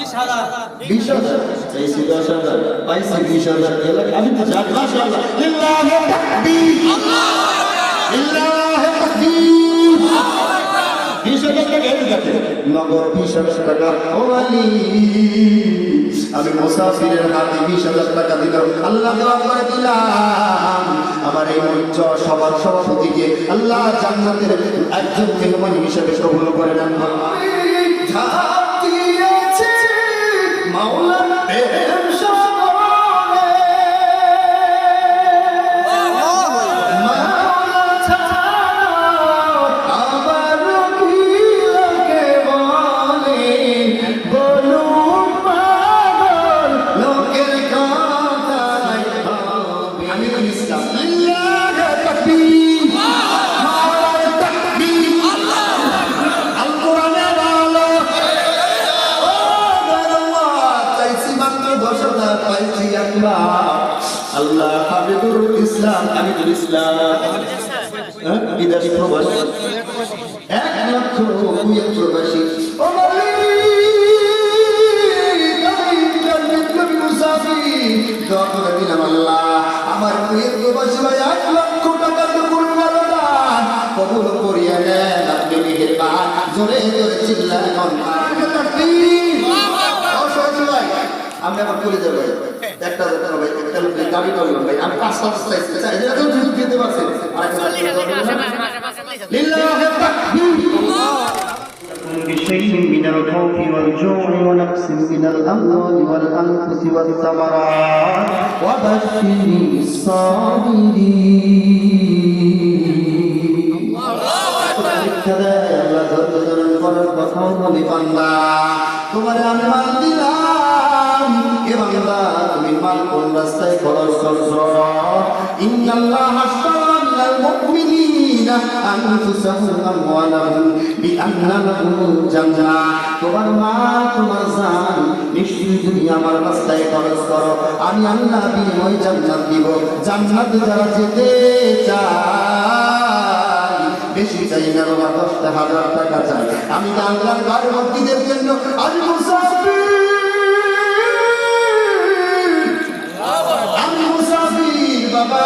20,000 চাইছি 10,000 পাইছি 20,000 আমি তো যাক মাশাআল্লাহ লিল্লাহি তাকবীর লিল্লাহি তাকবীর 20,000 টাকা এনে যাচ্ছে নগদ 20,000 টাকা ওয়ালি আমি মুসাফিরের হাতে 20,000 টাকা দিলাম আল্লাহ দোয়া করে দিলাম আমার এই মঞ্চ সবার সভাপতিকে আল্লাহ জান্নাতের একজন মেহমান হিসেবে কবুল করে নেন ঝাঁকিয়েছে মাওলা প্রেম সাগরে মাওলা ছাড়া আবার কি লোকে বলে বলুন পাগল লোকের কথায় হবে আমি তো ইসলাম লিল্লাহি তাকবীর নারায়ে তাকবীর আল কোরআনের আলো ও আল্লাহ চাইছি মাত্র 10,000 পাইছি আল্লাহ হাবিবুর ইসলাম হাবিবুল ইসলাম বিদেশ প্রবাসী 1,00,000 প্রবাসী ও আমার কুয়েত প্রবাসী ভাই 1,00,000 টাকা তো করবেন কবুল করিয়া নেন আপনি মেহেরবান জোরে জোরে চিল্লান ভাই আমি আবার করে দেবো একটা ভাই একটা দাবি করলাম ভাই আমি 5,000 চাইছি এটা তো দিতে পারছেন লিল্লাহি তাকবীর بشيء من الخوف والجوع ونقص من الأموال والأنفس والثمرات وبشر الصابرين তোমার আমি মাল দিলাম এ বান্দা তুমি মাল কোন রাস্তায় খরচ করছো ইন্নাল্লাহ আশতারা মিনাল মুমিনিনা আনফুসাহুম আমওয়ালাহুম বিআন্না লাহুমুল জান্নাহ তোমার মাল তোমার জান নিশ্চয়ই তুমি আমার রাস্তায় খরচ করো আমি আল্লাহ বিনিময়ে জান্নাত দিব জান্নাতে যারা যেতে চায় বেশি চাই না বাবা 10,000 টাকা চাই আমি আল্লাহর ঘর ভক্তিদের জন্য আজ মুসাফির বাবা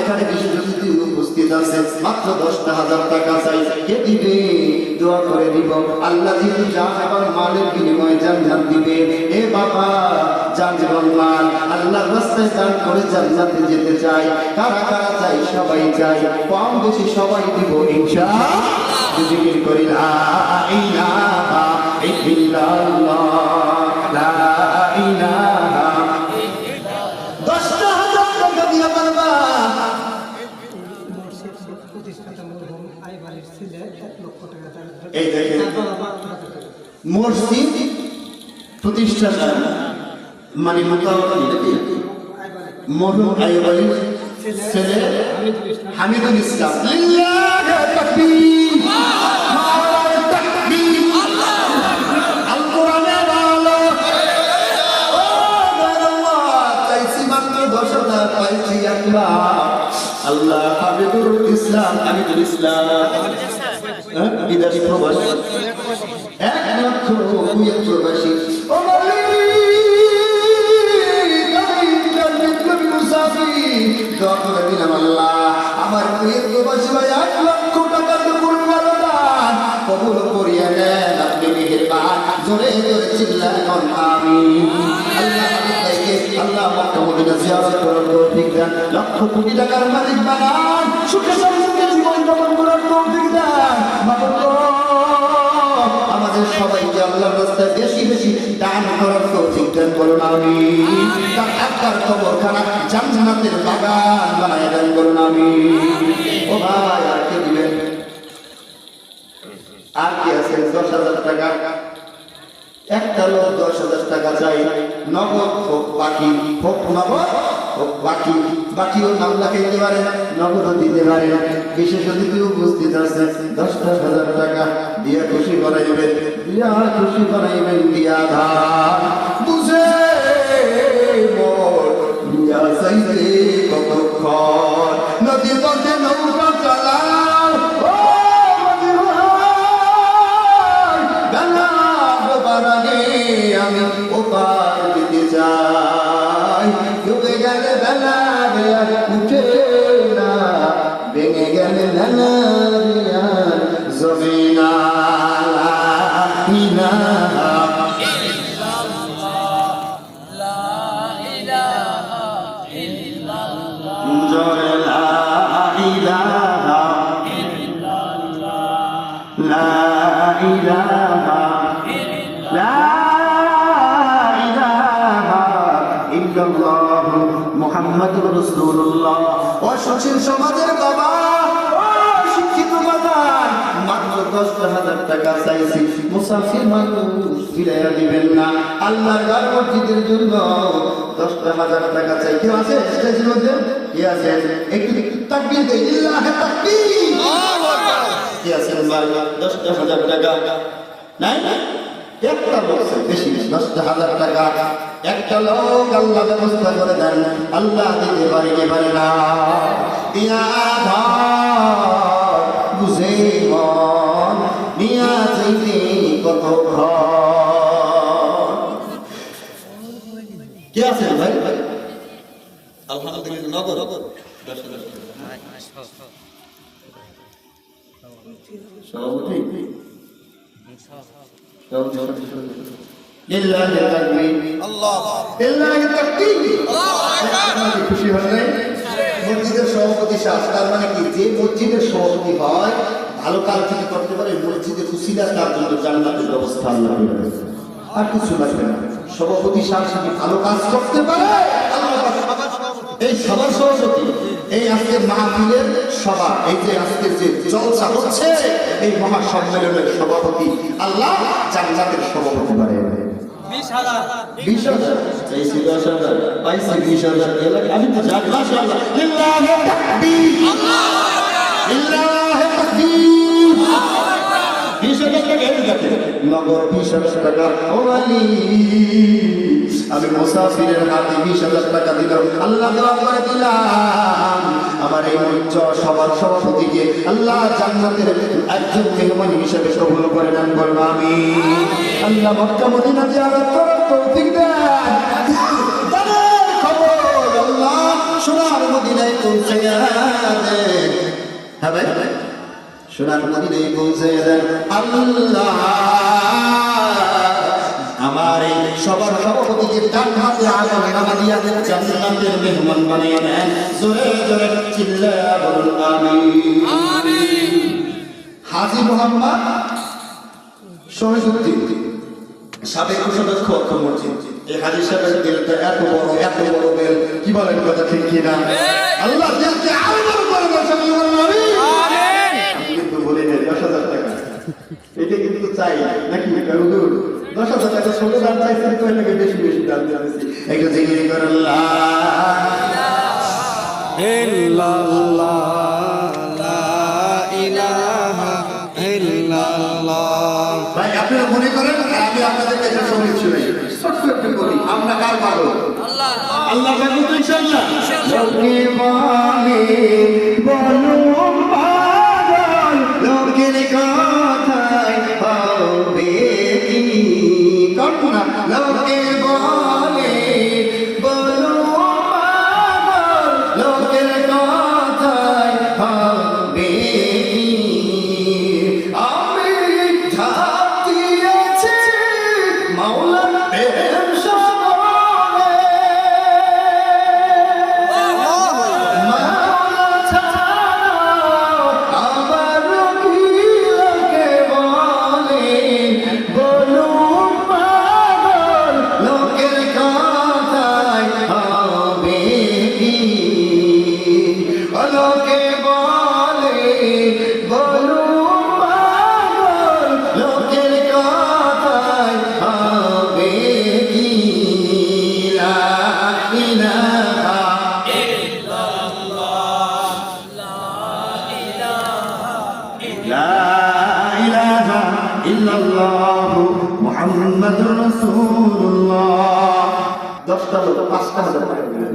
এখানে বিশেষজ্ঞ উপস্থিত আছে মাত্র 10,000 টাকা চাই কে দিবে দোয়া করে দিব আল্লাহ যিনি জান এবং মালের বিনিময়ে জান্নাত দিবে এ বাবা জান এবং মাল আল্লাহর রাস্তায় দান করে জান্নাতে যেতে চাই কারা কারা চাই সবাই চাই কম বেশি সবাই দিব ইনশাআল্লাহ জিকির করি লা ইলাহা ইল্লাল্লাহ লা ইলাহা 10,000 টাকা দিয়া পারবা এই দেখেন মসজিদ প্রতিষ্ঠা মানে মোকাবিলা মরহুম আইয়ুব আলীর ছেলে হামিদুল ইসলাম লিল্লাহি তাকবীর নারায়ে তাকবীর আল কোরআনের আলো ও আল্লাহ চাইছি মাত্র 10,000 পাইছি আল্লাহ হাবিবুর ইসলাম হামিদুল ইসলাম বিদেশ প্রবাসী 1,00,000 প্রবাসী ও দোয়া করে দিলাম আল্লাহ আমার কুয়েত প্রবাসী ভাই 1,00,000 টাকা তো করবেন কবুল করিয়া নেন আপনি মেহেরবান জোরে জোরে চিল্লান আমিন আল্লাহ আপনাকে আল্লাহ মক্কা মদিনা জিয়ারত করার তৌফিক দেন লক্ষ কোটি টাকার মালিক বানান সুখে শান্তিতে জীবন যাপন করার তৌফিক দেন আমাদের সবাইকে আল্লাহর রাস্তায় বেশি বেশি দান করার তৌফিক দেন বলুন আমিন তার একবার কবরখানা জান্নাতের বাগান বানায় দেন বলুন আমিন ও ভাই আর কে দিবেন আর কি আছে 10,000 টাকা একটা লোক 10,000 টাকা চাই নগদ হোক বাকি হোক নগদ হোক বাকি বাকিও নাম লাগাইতে পারে নগদও দিতে পারে বিশেষ অতিথি উপস্থিত আছে 10,000 টাকা দিয়া খুশি করাইবেন দিয়া ধান বুঝে মোর দিয়া চাইতে কতক্ষণ নদী পথে নৌকা চালাও ও মদিনা গানা বারাগে ইলাহা জোরে লা ইলাহা লা ইলাহা লা ইলাহা ইল্লাল্লাহ মুহাম্মাদুর রাসূলুল্লাহ। ও সুশীল সমাজের বাবা, ও শিক্ষিত বাজার, মাত্র 10,000 টাকা চাইছি, মুসাফির মানুষ ফিরাইয়া দিবেন না। আল্লাহর ঘর মসজিদের জন্য 10,000 টাকা চাই। কেউ আছে স্টেজের মধ্যে? কে আছে? একটু তাকবীর দেই, ইল্লাহি তাকবীর। কে আছে ভাই? 10,000 টাকা নাই? একটা বলছে বেশি 10,000 টাকা। একটা লোক আল্লাহ ব্যবস্থা করে দেন, আল্লাহ দিতে পারে কি পারে না? দিয়া ধর বুঝে মন নিয়া চাইতে কত কে আছে ভাই? আলহামদুলিল্লাহ নগর সভাপতি লিল্লাহি তাকবীর, লিল্লাহি তাকবীর। খুশি হলেন? মসজিদের সভাপতি শাস, তার মানে কি, যে মসজিদের সভাপতি হয় ভালো কাজ যদি করতে পারে মসজিদে খুশিরা তার জন্য জান্নাতের ব্যবস্থা আল্লাহ করে দেন। আর কিছু লাগবে না। সভাপতি শাস যদি ভালো কাজ করতে পারে এই সবার সভাপতি, এই আজকের মাহফিলের সভা, এই যে আজকের যে জলসা হচ্ছে এই মহা সম্মেলনের সভাপতি আল্লাহ জান্নাতের সভাপতি বানিয়ে দেন। 20,000 চাইছি, 10,000 পাইছি, 20,000 আমি তো জানি। মাশাআল্লাহ, লিল্লাহি তাকবীর, লিল্লাহি তাকবীর। 20,000 টাকা এই কাটে নগর, 20,000 টাকা ওয়ালি। আমি মুসাফিরের হাতে 20,000 টাকা দিলাম, আল্লাহ দোয়া করে দিলাম আমার এই উচ্চ সবার সভাপতিকে আল্লাহ জান্নাতের একজন মেহমান হিসেবে কবুল করে নেন, বলুন আমিন। আল্লাহ মক্কা মদিনা জিয়ারত করার তৌফিক দেন। তাদের খবর আল্লাহ সোনার মদিনায় পৌঁছে দেন। হ্যাঁ ভাই, সোনার মদিনায় পৌঁছে দেন আল্লাহ। আমার এই সবার সভাপতিকে ডান হাতে আগুন নামা দিয়া জান্নাতের মেহমান বানিয়ে নেন। জোরে জোরে চিল্লায়া বলুন আমিন। হাজী মোহাম্মদ শহীদুদ্দিন, সাবেক কোষাধ্যক্ষ অর্থ মসজিদ। এই হাজী সাহেবের দিলটা এত বড় দিল, কি বলেন কথা ঠিক কিনা? আল্লাহ দিলকে আরো বড় করে দেন। আমি কিন্তু বলি না 10,000 টাকা, এটা কিন্তু চাই নাকি? 10,000 টাকা ছোট দাম চাইছি, তো এটাকে বেশি বেশি দাম দিয়েছি। একটু জিকির করে আল্লাহ ইল্লাল্লাহ লা ইলাহা ইল্লাল্লাহ। ভাই আপনারা মনে করেন আমি আপনাদের কাছে সঙ্গীত শুনাই, ছোট্ট একটু বলি। আমরা কার পাগল? আল্লাহ। আল্লাহ পাগল তো ইনশাআল্লাহ। লোকে বলে বলো পাগল, লোকের কথায় হবে কি? কল্পনা। লোকে বলে বলো পাগল, লোকের কথায় হবে কি? আমি ঝাঁপ দিয়েছি মাওলার প্রেম সাগরে, মাওলা ছাড়া আবার কি লোকে বলে বলো পাগল, লোকের কথায় হবে কি? লোকে বলে বলো পাগল, লোকের কথায় হবে কি? লা ইলাহা লা ইলাহা ইল্লাল্লাহ মুহাম্মাদুর রাসূলুল্লাহ। 10টা লোক 5,000 টাকা দিলেন।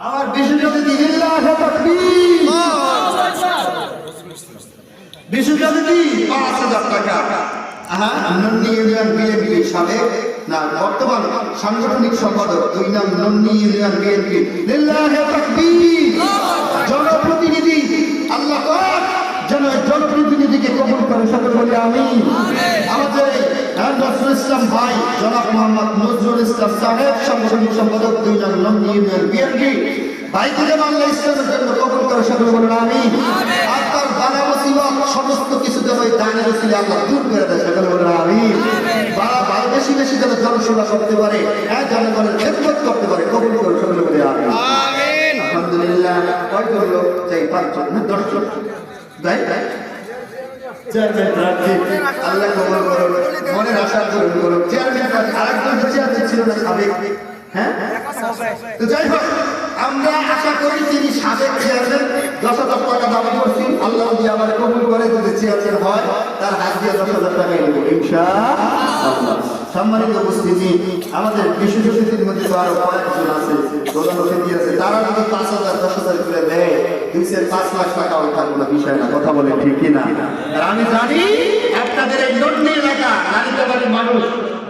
আমার বেশি যদি লিল্লাহি তাকবীর, বেশি যদি 5,000 টাকা। নন্দি ইউনিয়ন বিএনপি সাবেক না বর্তমান সাংগঠনিক সম্পাদক, দুই নাম নন্দি ইউনিয়ন বিএনপি। লিল্লাহি তাকবীর। জনপ্রতিনিধি আল্লাহ পাক যেন এই জনপ্রতিনিধিকে কবুল করে, সকলে বলি আমিন। আমাদের নজরুল ইসলাম ভাই জনাব মোহাম্মদ নজরুল ইসলাম সাহেব সাংগঠনিক সম্পাদক 2 নং লংগী ইউনিয়ন বিএনপি ভাইকে যেন আল্লাহ ইসলামের জন্য কবুল করে, সকলে বলেন আমিন। আর তার বালা মুসিবত সমস্ত কিছু যেন এই দানের উসিলে আল্লাহ দূর করে দেয়, সকলে বলেন আমিন। বালা বেশি বেশি যেন জনসেবা করতে পারে, জনগণের খেদমত করতে পারে, কবুল করে, সকলে বলে আমিন। আলহামদুলিল্লাহ। কয়জন লোক চাই? 5 জন না 10 জন? তাই চেয়ারম্যান প্রার্থী আল্লাহ কবুল করুন, মনের আশা পূরণ করুন। চেয়ারম্যান প্রার্থী আরেকজন চেয়ারম্যান ছিল না সাবেক? হ্যাঁ, তো যাই হোক, আমরা আশা করি তিনি সাবেক চেয়ারম্যান। 10,000 টাকা দাবি করছি, আল্লাহ যদি আমার কবুল করে, যদি চেয়ারম্যান হয় তার হাত দিয়ে 10,000 টাকা নেব ইনশাআল্লাহ। সম্মানিত উপস্থিতি, আমাদের বিশেষ অতিথির মধ্যে তো আরো কয়েকজন আছে, প্রধান অতিথি আছে, তারা যদি 5,000 10,000 করে দেয়, 2-5 লাখ টাকা ওঠার কোনো বিষয় না, কথা বলে ঠিক কিনা? আর আমি জানি আপনাদের এই নন্দি এলাকা নারীবাড়ির মানুষ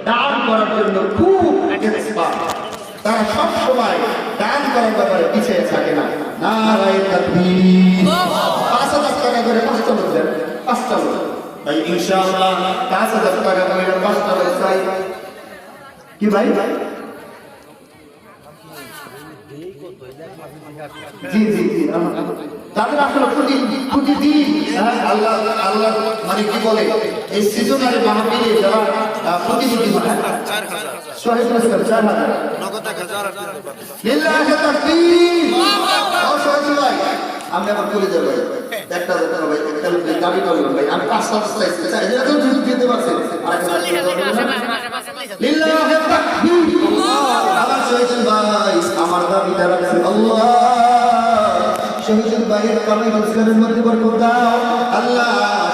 দান করার জন্য খুব এক্সপার্ট, তারা সব সময় দান করার ব্যাপারে পিছিয়ে থাকে না। নারায়ে তাকবীর। 5,000 টাকা করে 5টা লোক দেন, 5টা লোক ভাই, ইনশাআল্লাহ 5,000 টাকা করে 5টা লোক চাই। কি ভাই? জি জি জি, তাদের আসলে প্রতিদিন আল্লাহ আল্লাহ মানে কি বলে, এই সিজনারি মাহফিলে যারা প্রতিনিধি হয় 4,000 লিল্লাহি তাকবীর। ভাই আমি আবার বলে যাব ভাই, একটা ভাই একটা দাবি করলাম ভাই, আমি 5টা চাইছি, এটা তো দিতে পারছেন। লিল্লাহি তাকবীর। আমার শহীদ ভাই আমার দাবিটা রাখছে আল্লাহ। শহীদ ভাইয়ের কামাই রোজগারের মধ্যে বরকত দাও আল্লাহ,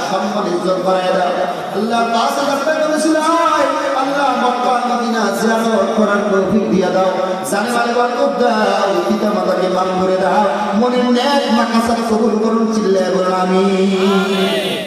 সম্মান ইজ্জত বাড়ায় দাও আল্লাহ। 5,000 টাকা বেশি নয় আল্লাহ, মক্কা মদিনা জিয়ারত করার তৌফিক দিয়ে দাও, জানে মালে বরকত দাও, পিতা মাতাকে মাফ করে দাও, মনের নেক মাকাসাত কবুল করুন, চিল্লায় বলুন আমিন।